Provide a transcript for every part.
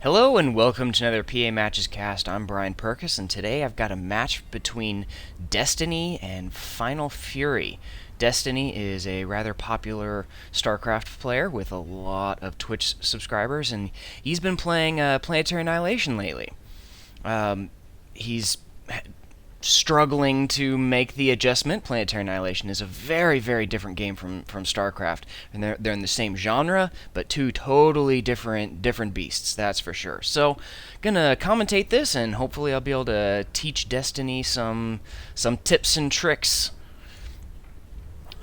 Hello and welcome to another PA Matches cast. I'm Brian Perkis, and today I've got a match between Destiny and Final Fury. Destiny is a rather popular Starcraft player with a lot of Twitch subscribers, and he's been playing Planetary Annihilation lately. He's struggling to make the adjustment. Planetary Annihilation is a very, very different game from StarCraft, and they're in the same genre, but two totally different beasts. That's for sure. So, gonna commentate this, and hopefully I'll be able to teach Destiny some tips and tricks.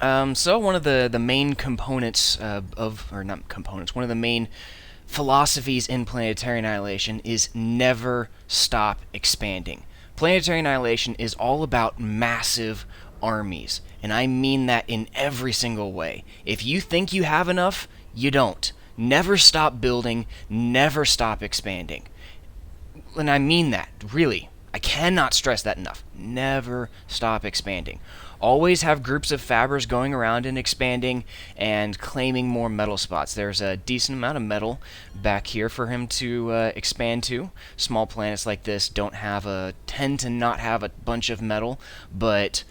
So one of the main components or not components, one of the main philosophies in Planetary Annihilation is never stop expanding. Planetary Annihilation is all about massive armies, and I mean that in every single way. If you think you have enough, you don't. Never stop building, never stop expanding. And I mean that, really. I cannot stress that enough. Never stop expanding. Always have groups of fabbers going around and expanding and claiming more metal spots. There's a decent amount of metal back here for him to expand to. Small planets like this tend to not have a bunch of metal, but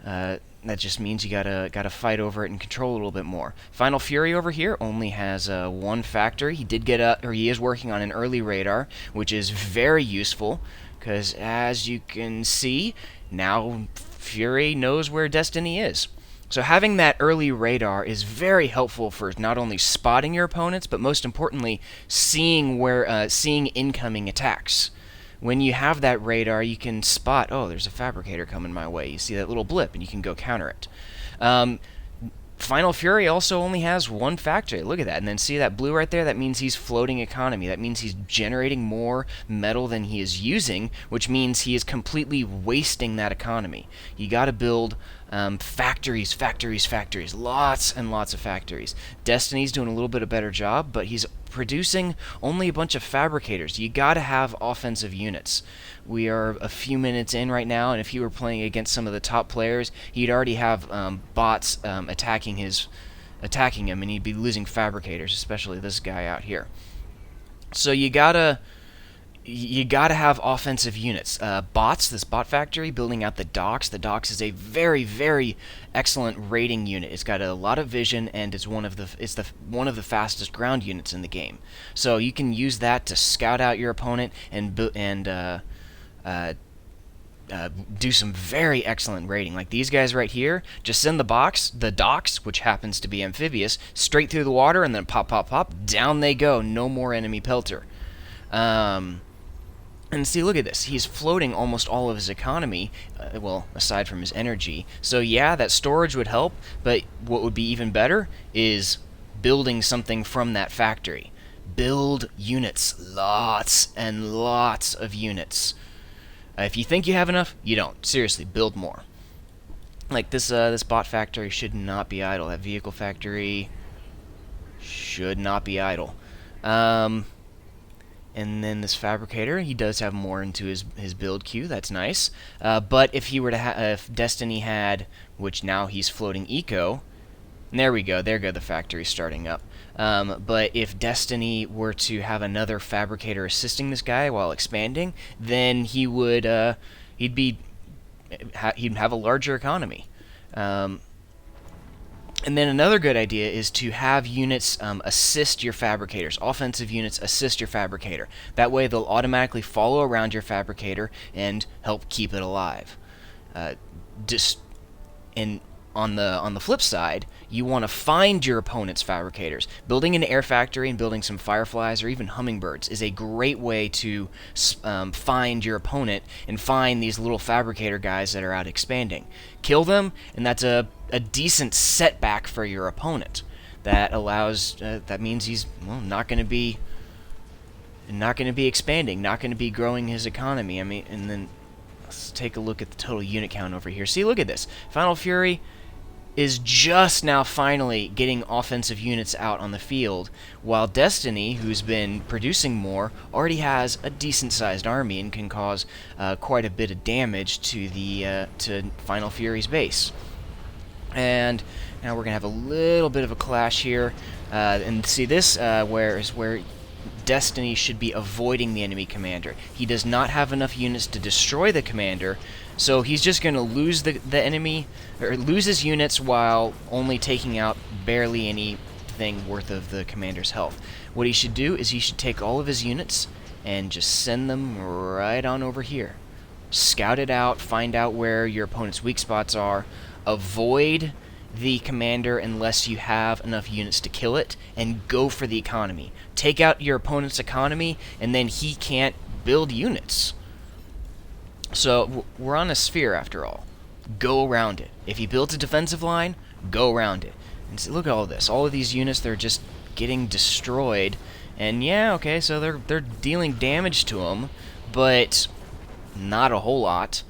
that just means you gotta fight over it and control a little bit more. Final Fury over here only has one factory. He is working on an early radar, which is very useful because, as you can see, now Fury knows where Destiny is. So having that early radar is very helpful for not only spotting your opponents, but most importantly, seeing incoming attacks. When you have that radar, you can spot, oh, there's a fabricator coming my way. You see that little blip, and you can go counter it. Final Fury also only has one factory. Look at that. And then see that blue right there? That means he's floating economy. That means he's generating more metal than he is using, which means he is completely wasting that economy. You got to build factories. Lots and lots of factories. Destiny's doing a little bit of better job, but he's producing only a bunch of fabricators. You got to have offensive units. We are a few minutes in right now, and if he were playing against some of the top players, he'd already have bots attacking him, and he'd be losing fabricators, especially this guy out here. So you gotta have offensive units. Bots, this bot factory, building out the docks. The docks is a very, very excellent raiding unit. It's got a lot of vision, and it's one of the fastest ground units in the game. So you can use that to scout out your opponent and do some very excellent raiding. Like these guys right here, just send the docks, which happens to be amphibious, straight through the water, and then pop, down they go. No more enemy pelter. And see, look at this. He's floating almost all of his economy, well, aside from his energy. So yeah, that storage would help, but what would be even better is building something from that factory. Build units. Lots and lots of units. If you think you have enough, you don't. Seriously, build more. Like this bot factory should not be idle. That vehicle factory should not be idle. And then this fabricator, he does have more into his build queue. That's nice. But if he were to if Destiny had, which now he's floating eco, and there we go. There go the factory starting up. But if Destiny were to have another fabricator assisting this guy while expanding, then he would he'd have a larger economy. And then another good idea is to have units assist your fabricators. Offensive units assist your fabricator. That way they'll automatically follow around your fabricator and help keep it alive. On the flip side, you want to find your opponent's fabricators. Building an air factory and building some fireflies or even hummingbirds is a great way to find your opponent and find these little fabricator guys that are out expanding. Kill them, and that's a decent setback for your opponent. That means he's not going to be expanding, not going to be growing his economy. I mean, and then let's take a look at the total unit count over here. See, look at this. Final Fury is just now finally getting offensive units out on the field, while Destiny, who's been producing more, already has a decent-sized army and can cause quite a bit of damage to Final Fury's base. And now we're gonna have a little bit of a clash here, and see this where Destiny should be avoiding the enemy commander. He does not have enough units to destroy the commander, so he's just going to lose the enemy, or lose his units while only taking out barely anything worth of the commander's health. What he should do is he should take all of his units and just send them right on over here. Scout it out, find out where your opponent's weak spots are, avoid the commander unless you have enough units to kill it, and go for the economy. Take out your opponent's economy, and then he can't build units. So we're on a sphere after all. Go around it. If he builds a defensive line, go around it. And see, look at all this. All of these units, they're just getting destroyed. And yeah, okay, so they're dealing damage to him, but not a whole lot.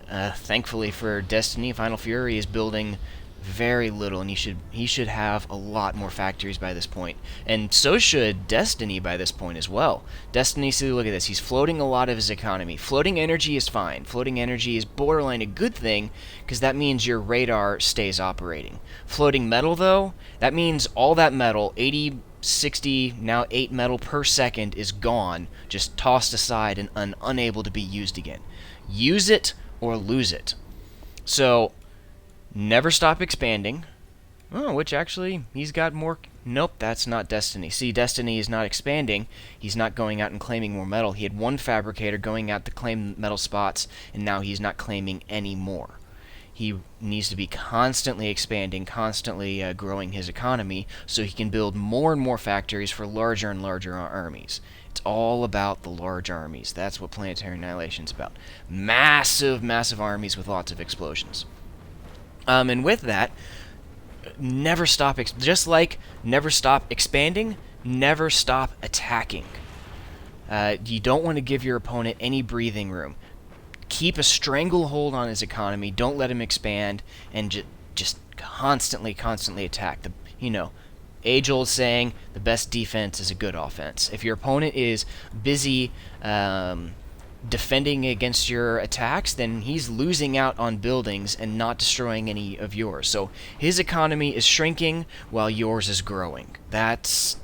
Thankfully for Destiny, Final Fury is building very little, and he should have a lot more factories by this point. And so should Destiny by this point as well. Destiny, see, look at this. He's floating a lot of his economy. Floating energy is fine. Floating energy is borderline a good thing, because that means your radar stays operating. Floating metal, though, that means all that metal, 80, 60, now 8 metal per second, is gone, just tossed aside and unable to be used again. Use it or lose it. So never stop expanding. Oh, which actually, he's got more. Nope, that's not Destiny. See, Destiny is not expanding. He's not going out and claiming more metal. He had one fabricator going out to claim metal spots, and now he's not claiming any more. He needs to be constantly expanding, constantly growing his economy, so he can build more and more factories for larger and larger armies. It's all about the large armies. That's what Planetary Annihilation is about. Massive, massive armies with lots of explosions. And with that, never stop, just like never stop expanding, never stop attacking. You don't want to give your opponent any breathing room. Keep a stranglehold on his economy, don't let him expand, and just constantly attack. Age-old saying, the best defense is a good offense. If your opponent is busy defending against your attacks, then he's losing out on buildings and not destroying any of yours. So his economy is shrinking while yours is growing. That's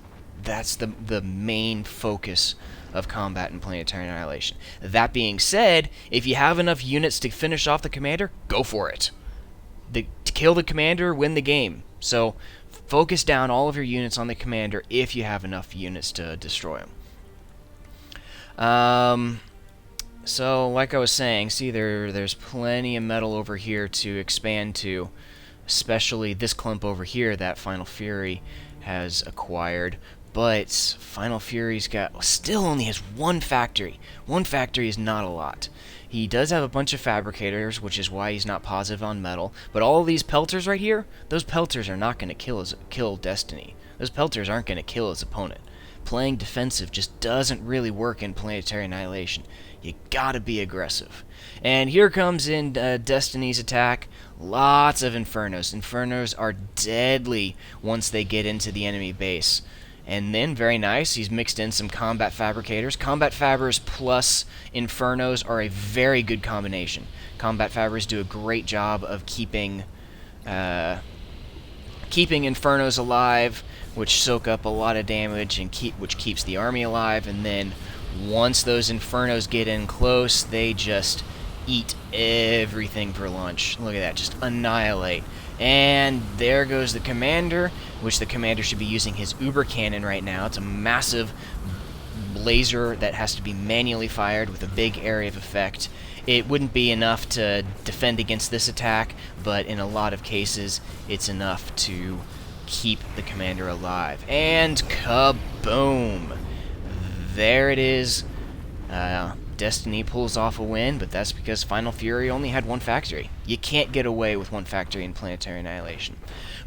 the main focus of combat in Planetary Annihilation. That being said, if you have enough units to finish off the commander, go for it. To kill the commander, win the game. So focus down all of your units on the commander if you have enough units to destroy him. So, like I was saying, see, there's plenty of metal over here to expand to, especially this clump over here that Final Fury has acquired. But Final Fury's still only has one factory. One factory is not a lot. He does have a bunch of fabricators, which is why he's not positive on metal. But all of these pelters right here, those pelters are not going to kill Destiny. Those pelters aren't going to kill his opponent. Playing defensive just doesn't really work in Planetary Annihilation. You gotta be aggressive. And here comes in Destiny's attack. Lots of Infernos. Infernos are deadly once they get into the enemy base. And then, very nice, he's mixed in some Combat Fabricators. Combat Fabbers plus Infernos are a very good combination. Combat Fabbers do a great job of keeping Infernos alive, which soak up a lot of damage and which keeps the army alive. And then once those Infernos get in close, they just eat everything for lunch. Look at that, just annihilate. And there goes the commander, which the commander should be using his Uber Cannon right now. It's a massive laser that has to be manually fired with a big area of effect. It wouldn't be enough to defend against this attack, but in a lot of cases, it's enough to keep the commander alive. And kaboom! There it is. Destiny pulls off a win, but that's because Final Fury only had one factory. You can't get away with one factory in Planetary Annihilation.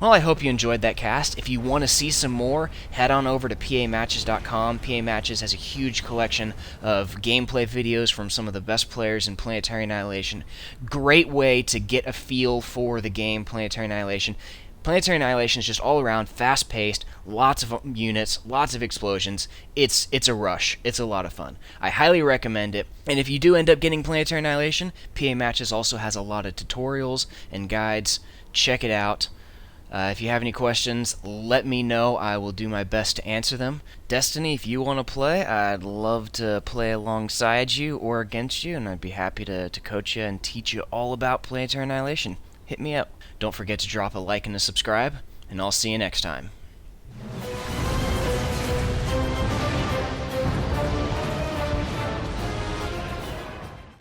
Well, I hope you enjoyed that cast. If you want to see some more, head on over to PAMatches.com. PA Matches has a huge collection of gameplay videos from some of the best players in Planetary Annihilation. Great way to get a feel for the game, Planetary Annihilation. Planetary Annihilation is just all around fast-paced, lots of units, lots of explosions. It's a rush. It's a lot of fun. I highly recommend it. And if you do end up getting Planetary Annihilation, PA Matches also has a lot of tutorials and guides. Check it out. If you have any questions, let me know. I will do my best to answer them. Destiny, if you want to play, I'd love to play alongside you or against you, and I'd be happy to coach you and teach you all about Planetary Annihilation. Hit me up. Don't forget to drop a like and a subscribe, and I'll see you next time.